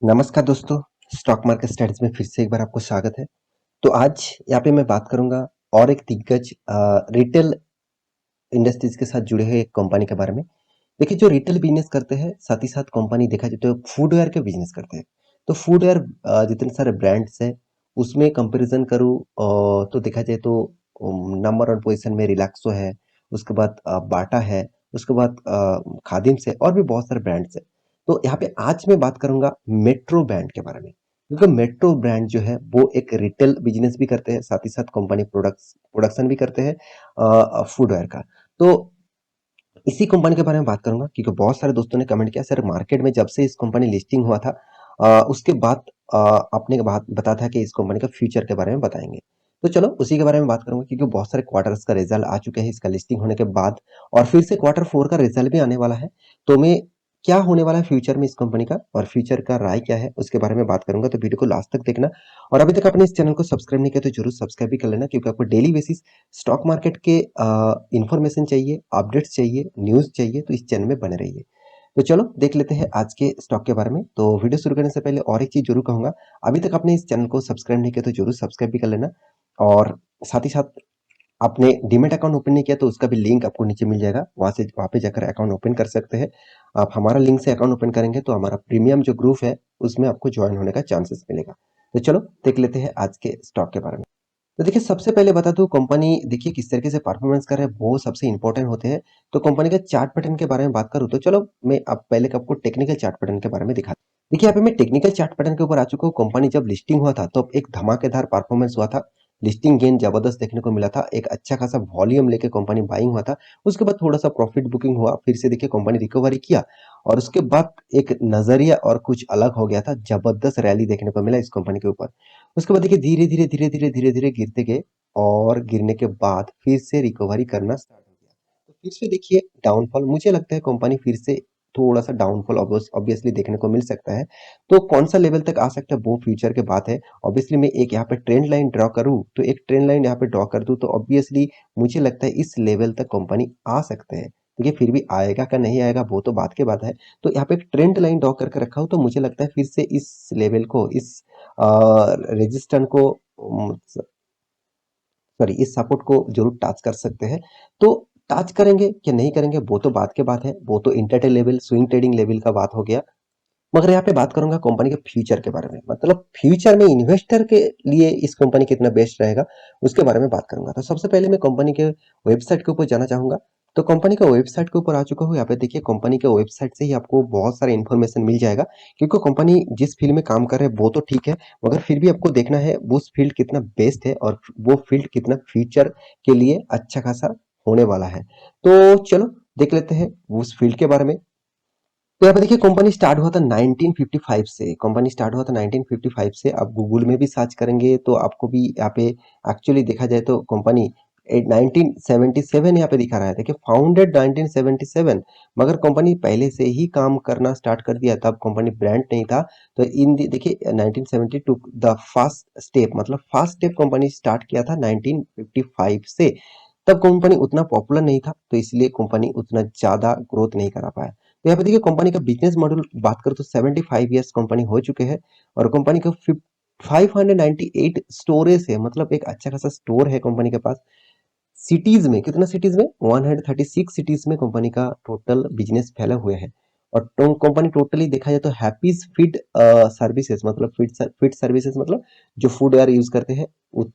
नमस्कार दोस्तों, stock market studies में फिर से एक बार आपको स्वागत है। तो आज यहाँ पे मैं बात करूँगा और एक दिग्गज रिटेल इंडस्ट्रीज के साथ जुड़े हुए एक कंपनी के बारे में। देखिए जो रिटेल बिजनेस करते हैं, साथ ही साथ कंपनी देखा जाए तो फूडवेयर के बिजनेस करते हैं। तो फूडवेयर जितने सारे ब्रांड्स हैं, उसमें कंपैरिजन करूँ तो देखा जाए तो नंबर वन पोजीशन में रिलैक्सो है, उसके बाद बाटा है, उसके बाद खादिम्स है और भी बहुत सारे ब्रांड्स हैं। तो यहाँ पे आज मैं बात करूँगा मेट्रो ब्रांड के बारे में। क्योंकि मेट्रो ब्रांड जो है वो एक रिटेल बिजनेस भी करते हैं, साथ ही साथ कंपनी प्रोडक्शन भी करते हैं फूडवेयर का। तो इसी कंपनी के बारे में बात करूंगा क्योंकि बहुत सारे दोस्तों ने कमेंट किया सर मार्केट में जब से इस कंपनी लिस्टिंग हुआ था उसके बाद आपने बात बताया था कि इस कंपनी का फ्यूचर के बारे में बताएंगे। तो चलो उसी के बारे में बात करूंगा क्योंकि बहुत सारे क्वार्टर्स का रिजल्ट आ चुके हैं इसका लिस्टिंग होने के बाद और फिर से क्वार्टर फोर का रिजल्ट भी आने वाला है। तो मैं क्या होने वाला है फ्यूचर में इस कंपनी का और फ्यूचर का राय क्या है उसके बारे में बात करूंगा। तो वीडियो को लास्ट तक देखना और अभी तक आपने इस चैनल को सब्सक्राइब नहीं किया तो जरूर सब्सक्राइब भी कर लेना क्योंकि आपको डेली बेसिस स्टॉक मार्केट के इंफॉर्मेशन चाहिए, अपडेट्स चाहिए, न्यूज़ चाहिए तो इस चैनल में बने रहिए। तो चलो देख लेते हैं आज के स्टॉक के बारे में। तो वीडियो शुरू करने से पहले और एक चीज़ ज़रूर कहूँगा, अभी तक आपने इस चैनल को सब्सक्राइब नहीं किया तो ज़रूर सब्सक्राइब भी कर लेना और साथ ही साथ आपने डीमैट अकाउंट ओपन नहीं किया तो उसका भी लिंक आपको नीचे मिल जाएगा, वहाँ पे जाकर अकाउंट ओपन कर सकते हैं। आप हमारा लिंक से अकाउंट ओपन करेंगे तो हमारा प्रीमियम जो ग्रुप है उसमें आपको ज्वाइन होने का चांसेस मिलेगा। तो चलो देख लेते हैं आज के स्टॉक के बारे में। तो देखिए सबसे पहले बता दूं कंपनी देखिए किस तरीके से परफॉर्मेंस कर रहा है वो सबसे इंपॉर्टेंट होते हैं। तो कंपनी का चार्ट पैटर्न के बारे में बात करूं तो चलो मैं अब पहले आपको टेक्निकल चार्ट पैटर्न के बारे में दिखा। देखिए यहाँ पे मैं टेक्निकल चार्ट पैटर्न के ऊपर आ चुका हूँ। कंपनी जब लिस्टिंग हुआ था तो एक धमाकेदार परफॉर्मेंस हुआ था। लिस्टिंग गेन जबरदस्त देखने को मिला था, एक अच्छा खासा वॉल्यूम लेके कंपनी बाइंग हुआ था। उसके बाद थोड़ा सा प्रॉफिट बुकिंग हुआ, फिर से देखिए कंपनी रिकवरी किया और उसके बाद एक नजरिया और कुछ अलग हो गया था। जबरदस्त रैली देखने को मिला इस कंपनी के ऊपर। उसके बाद देखिए धीरे-धीरे गिरते गए और गिरने के बाद फिर से रिकवरी करना स्टार्ट हो गया। तो फिर से देखिए डाउनफॉल मुझे लगता है कंपनी फिर से थोड़ा-सा डाउनफॉल ऑब्वियसली देखने को मिल सकता है। तो कौन-सा लेवल तक आ सकता है वो फ्यूचर की बात है। ऑब्वियसली मैं एक यहाँ पे ट्रेंड लाइन ड्रॉ करूँ तो एक ट्रेंड लाइन यहाँ पे ड्रॉ कर दूँ तो ऑब्वियसली मुझे लगता है इस लेवल तक कंपनी आ सकते हैं। देखिए फिर भी आएगा का नहीं आएगा वो तो बात की बात है। तो यहाँ पे एक ट्रेंड लाइन ड्रॉ करके रखा हूँ तो मुझे लगता है फिर से इस लेवल को इस रेजिस्टेंट को सॉरी इस सपोर्ट को जरूर टच कर सकते हैं। तो टच करेंगे कि नहीं करेंगे वो तो बात की बात है, वो तो intraday level swing trading level का बात हो गया। मगर यहाँ पे बात करूंगा कंपनी के फ्यूचर के बारे में, मतलब फ्यूचर में इन्वेस्टर के लिए इस कंपनी कितना बेस्ट रहेगा उसके बारे में बात करूंगा। तो सबसे पहले मैं कंपनी के वेबसाइट के ऊपर जाना चाहूंगा। तो कंपनी का वेबसाइट के ऊपर आ चुका हूँ। यहाँ पे देखिए कंपनी के वेबसाइट से ही आपको बहुत सारा इन्फॉर्मेशन मिल जाएगा क्योंकि कंपनी जिस फील्ड में काम कर रहे हैं वो तो ठीक है, मगर फिर भी आपको देखना है वो उस फील्ड कितना बेस्ट है और वो फील्ड कितना फ्यूचर के लिए अच्छा खासा होने वाला है। तो चलो देख लेते हैं उस फील्ड के बारे में। तो यहाँ पे देखिए कंपनी स्टार्ट हुआ था 1955 से। कंपनी स्टार्ट हुआ था 1955 से। आप गूगल में भी सर्च करेंगे तो आपको भी यहाँ पे एक्चुअली देखा जाए तो कंपनी 1977 यहाँ पे दिखा रहा है। देखिए फाउंडेड 1977, मगर कंपनी पहले से ही काम करना स्टार्ट कर दिया। तब कंपनी ब्रांड नहीं था। तो देखिए 1972 द फर्स्ट स्टेप, मतलब फर्स्ट स्टेप कंपनी स्टार्ट किया था 1955 से। तब कंपनी उतना पॉपुलर नहीं था तो इसलिए कंपनी उतना ज्यादा ग्रोथ नहीं करा पाया। तो यहाँ पे देखिए कंपनी का बिजनेस मॉडल बात करें तो 75 ईयर्स कंपनी हो चुके हैं और कंपनी का 598 स्टोरेज है, मतलब एक अच्छा खासा स्टोर है कंपनी के पास। सिटीज में कितना, सिटीज में 136 सिटीज में कंपनी का टोटल बिजनेस फैला हुए है। और कंपनी टोटली देखा जाए तो हैप्पी फीड सर्विसेज, मतलब फीड सर्विसेज मतलब जो फूड यार यूज करते हैं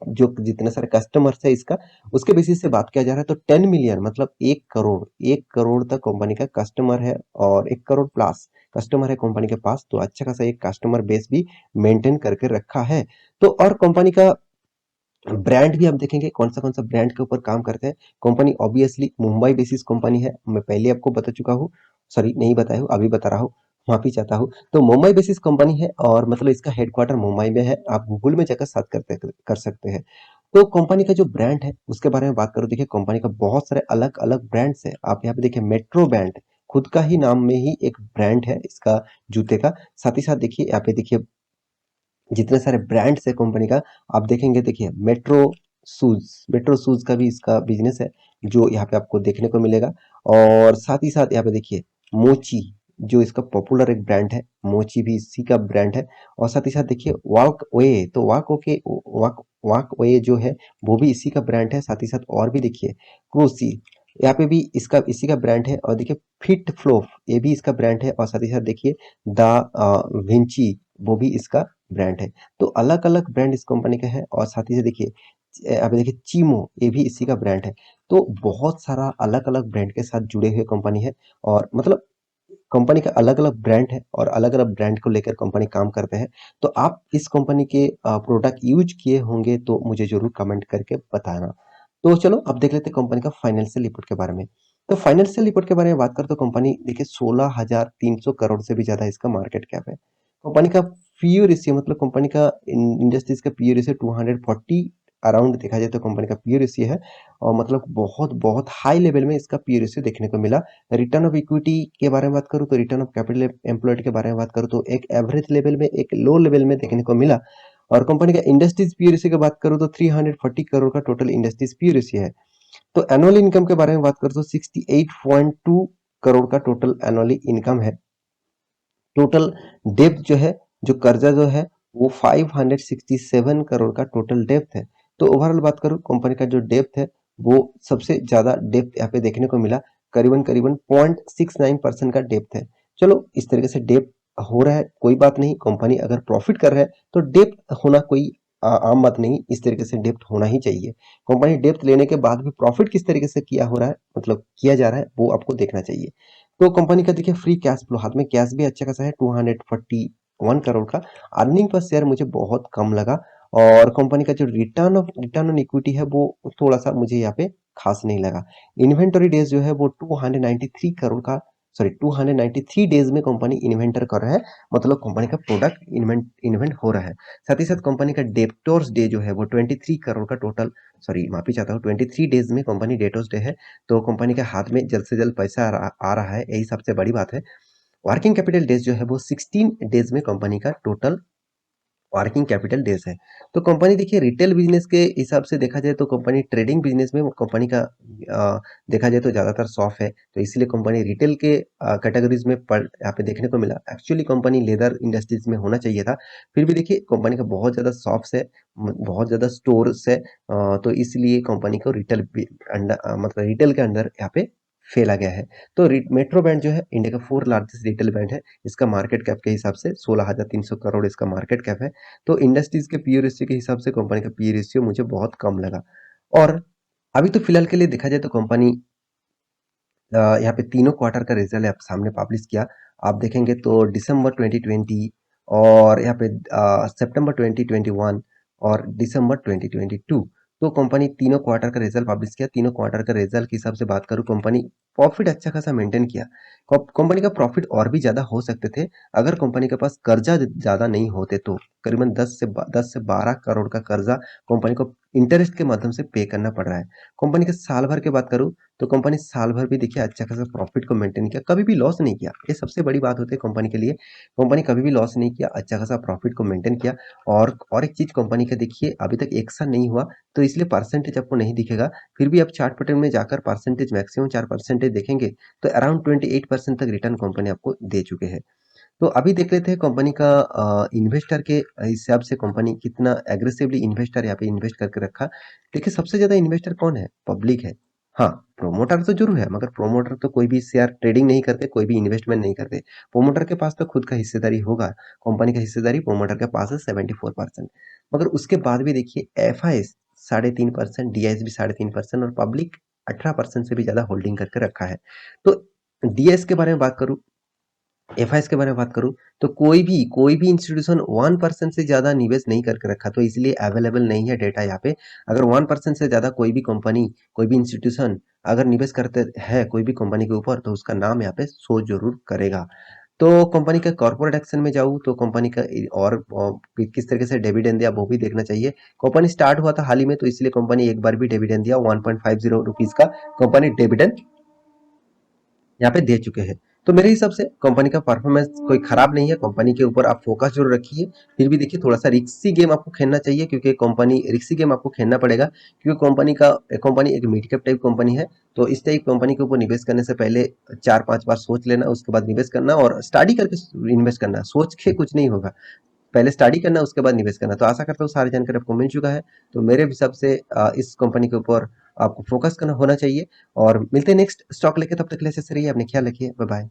जो जितने सारे कस्टमर्स है इसका, उसके बेसिस से बात किया जा रहा है तो 10 मिलियन मतलब 1 करोड़, 1 करोड़ तक कंपनी का कस्टमर है और 1 करोड़ प्लस कस्टमर है कंपनी के पास। तो अच्छा खासा एक कस्टमर बेस भी मेंटेन करके रखा है। तो और कंपनी का ब्रांड भी आप देखेंगे कौन सा ब्रांड के ऊपर काम करते हैं। Company obviously Mumbai basis company है, मैं पहले आपको बता चुका हूँ, सॉरी नहीं बताया हूँ अभी बता रहा हूँ, माफी चाहता हूँ। तो मुंबई बेसिस कंपनी है और मतलब इसका हेडक्वार्टर मुंबई में है। आप गूगल में जाकर सर्च कर सकते हैं। तो कंपनी का जो ब्रांड है उसके बारे में बात करो, देखिए कंपनी का बहुत सारे अलग अलग ब्रांड्स है। आप यहाँ पे देखिए मेट्रो ब्रांड खुद का ही नाम में ही एक ब्रांड है इसका जूते का। साथ ही साथ देखिए यहाँ पे देखिए जितने सारे ब्रांड्स है कंपनी का आप देखेंगे। देखिए मेट्रो शूज का भी इसका बिजनेस है जो यहाँ पे आपको देखने को मिलेगा। और साथ ही साथ यहाँ पे देखिए मोची जो इसका पॉपुलर एक ब्रांड है, मोची भी इसी का ब्रांड है। और साथ ही साथ देखिए वॉकवे, तो वॉकवे जो है वो भी इसी का ब्रांड है। साथ ही साथ और भी देखिए क्रूसी, यहाँ पे भी इसका इसी का ब्रांड है। और देखिए फिट फ्लो, ये भी इसका ब्रांड है। और साथ ही साथ देखिए द विंची, वो भी इसका ब्रांड है। तो अलग अलग ब्रांड इस कंपनी का है। और साथ ही से देखिए यहाँ पे देखिए चीमो, ये भी इसी का ब्रांड है। तो बहुत सारा अलग अलग ब्रांड के साथ जुड़े हुए कंपनी है। और मतलब कंपनी का अलग अलग ब्रांड है और अलग अलग ब्रांड को लेकर कंपनी काम करते हैं। तो आप इस कंपनी के प्रोडक्ट यूज किए होंगे तो मुझे जरूर कमेंट करके बताना। तो चलो अब देख लेते हैं कंपनी का फाइनेंशियल रिपोर्ट के बारे में। तो फाइनेंशियल रिपोर्ट के बारे में बात करें तो कंपनी देखिए 16,300 करोड़ से भी ज्यादा इसका मार्केट कैप है। कंपनी का पीई रेशियो, मतलब कंपनी का इंडस्ट्रीज का पीई रेशियो 240 अराउंड देखा जाए तो कंपनी का पीई रेशियो है। और मतलब बहुत बहुत हाई लेवल में इसका पीई रेशियो देखने को मिला। रिटर्न ऑफ इक्विटी के बारे में बात करूँ तो रिटर्न ऑफ कैपिटल एम्प्लॉयड के बारे में बात करूँ तो एक एवरेज लेवल में, एक लो लेवल में देखने को मिला। और कंपनी का इंडस्ट्रीज पी रेशियो की बात करूँ तो 340 करोड़ का टोटल इंडस्ट्रीज पी रेशियो है। तो एनुअल इनकम के बारे में बात करूँ तो 68.2 करोड़ का टोटल एनुअली इनकम है। टोटल डेब्ट जो है, जो कर्जा जो है वो 567 करोड़ का टोटल डेब्ट है। तो ओवरऑल बात करूं कंपनी का जो डेब्ट है वो सबसे ज्यादा डेब्ट यहाँ पे देखने को मिला। करीबन करीबन 0.69% का डेब्ट है। चलो इस तरीके से डेब्ट हो रहा है, कोई बात नहीं। कंपनी अगर प्रॉफिट कर रहा है तो डेब्ट होना कोई आम बात नहीं, इस तरीके से डेब्ट होना ही चाहिए। कंपनी डेब्ट लेने के बाद भी प्रॉफिट किस तरीके से किया हो रहा है, मतलब किया जा रहा है, वो आपको देखना चाहिए। तो कंपनी का देखिए फ्री कैश फ्लो, हाथ में कैश भी अच्छा खासा है 241 करोड़ का। अर्निंग पर शेयर मुझे बहुत कम लगा। और कंपनी का जो रिटर्न ऑन इक्विटी है वो थोड़ा सा मुझे यहाँ पे खास नहीं लगा। इन्वेंटरी डेज जो है वो 293 करोड़ का, सॉरी 293 डेज में कंपनी इन्वेंटर कर रहा है। मतलब कंपनी का प्रोडक्ट इन्वेंट हो रहा है। साथ ही साथ कंपनी का डेप्टोर्स डे जो है वो 23 करोड़ का टोटल, सॉरी माफी चाहता हूँ, 23 डेज में कंपनी डेटोर्स डे है। तो कंपनी के हाथ में जल्द से जल्द पैसा आ रहा है, यही सबसे बड़ी बात है। वर्किंग कैपिटल डेज जो है वो 16 डेज में कंपनी का टोटल वर्किंग कैपिटल डेज है। तो कंपनी देखिए रिटेल बिजनेस के हिसाब से देखा जाए तो कंपनी ट्रेडिंग बिजनेस में कंपनी का देखा जाए तो ज़्यादातर सॉफ्ट है। तो इसलिए कंपनी रिटेल के कैटेगरीज में यहाँ पे देखने को मिला। एक्चुअली कंपनी लेदर इंडस्ट्रीज में होना चाहिए था। फिर भी देखिए कंपनी का बहुत ज़्यादा शॉप्स है, बहुत ज़्यादा स्टोर्स है। तो इसलिए कंपनी को मतलब रिटेल के अंदर यहाँ पे फैला गया है। तो मेट्रो बैंक जो है इंडिया का 4 लार्जेस्ट रिटेल बैंक है। इसका मार्केट कैप के हिसाब से 16,300 करोड़ इसका मार्केट कैप है। तो इंडस्ट्रीज के पीई रेशियो के हिसाब से कंपनी का पीई रेशियो मुझे बहुत कम लगा। और अभी तो फिलहाल के लिए देखा जाए तो कंपनी यहाँ पे तीनों क्वार्टर का रिजल्ट आप सामने पब्लिश किया। आप देखेंगे तो दिसंबर 2020 और यहाँ पे सितंबर 2021 और दिसंबर 2022, तो कंपनी तीनों क्वार्टर का रिजल्ट पब्लिश किया। तीनों क्वार्टर का रिजल्ट के हिसाब से बात करूँ, कंपनी प्रॉफिट अच्छा खासा मेंटेन किया। कंपनी का प्रॉफिट और भी ज्यादा हो सकते थे अगर कंपनी के पास कर्जा ज्यादा नहीं होते। तो करीबन 10 से 12 करोड़ का कर्जा कंपनी को इंटरेस्ट के माध्यम से पे करना पड़ रहा है। कंपनी के साल भर की बात करूँ तो कंपनी साल भर भी देखिए अच्छा खासा प्रॉफिट को मेंटेन किया, कभी भी लॉस नहीं किया। ये सबसे बड़ी बात होती है कंपनी के लिए। कंपनी कभी भी लॉस नहीं किया, अच्छा खासा प्रॉफिट को मेंटेन किया। और एक चीज कंपनी का देखिए अभी तक एक साल नहीं हुआ तो इसलिए परसेंटेज आपको नहीं दिखेगा। फिर भी आप चार्ट पैटर्न में जाकर परसेंटेज मैक्सिमम 4% देखेंगे तो अराउंड 28% तक रिटर्न कंपनी आपको दे चुके हैं। तो अभी देख लेते हैं कंपनी का इन्वेस्टर के हिसाब से कंपनी कितना एग्रेसिवली इन्वेस्टर यहाँ पे इन्वेस्ट करके रखा। देखिए सबसे ज्यादा इन्वेस्टर कौन है, पब्लिक है। हाँ, प्रोमोटर तो जरूर है, मगर प्रोमोटर तो कोई भी शेयर ट्रेडिंग नहीं करते, कोई भी इन्वेस्टमेंट नहीं करते। प्रोमोटर के पास तो खुद का हिस्सेदारी होगा। कंपनी का हिस्सेदारी प्रोमोटर के पास है 74%। मगर उसके बाद भी देखिए एफ आई 3.5%, डीआईएस भी 3.5% और पब्लिक 18% से भी ज्यादा होल्डिंग करके रखा है। तो डीएस के बारे में बात करूं, एफआईएस के बारे में बात करूं तो कोई भी इंस्टीट्यूशन 1% से ज्यादा निवेश नहीं करके रखा। तो इसलिए अवेलेबल नहीं है डेटा यहाँ पे। अगर 1% से ज्यादा कोई भी कंपनी, कोई भी इंस्टीट्यूशन अगर निवेश करते हैं कोई भी कंपनी के ऊपर तो उसका नाम यहाँ पे शो जरूर करेगा। तो कंपनी का कॉर्पोरेट एक्शन में जाऊँ तो कंपनी का और किस तरीके से डिविडेंड दिया वो भी देखना चाहिए। कंपनी स्टार्ट हुआ था हाल ही में तो इसलिए कंपनी एक बार भी डिविडेंड दिया, 1.50 रुपीज का कंपनी डिविडेंड यहाँ पे दे चुके हैं। तो मेरे हिसाब से कंपनी का परफॉर्मेंस कोई खराब नहीं है, कंपनी के ऊपर आप फोकस जरूर रखिए। फिर भी देखिए थोड़ा सा रिस्की गेम आपको खेलना चाहिए, क्योंकि कंपनी रिस्की गेम आपको खेलना पड़ेगा, क्योंकि कंपनी एक मिड कैप टाइप कंपनी है। तो इस टाइप कंपनी के ऊपर निवेश करने से पहले 4-5 बार सोच लेना, उसके बाद निवेश करना और स्टडी करके इन्वेस्ट करना। सोच के कुछ नहीं होगा, पहले स्टडी करना उसके बाद निवेश करना। तो आशा करता हूँ सारी जानकारी आपको मिल चुका है। तो मेरे हिसाब से इस कंपनी के ऊपर आपको फोकस करना होना चाहिए। और मिलते हैं नेक्स्ट स्टॉक लेके, तब तक के लिए ऐसे रहिए, अपने ख्याल रखिए, बाय बाय।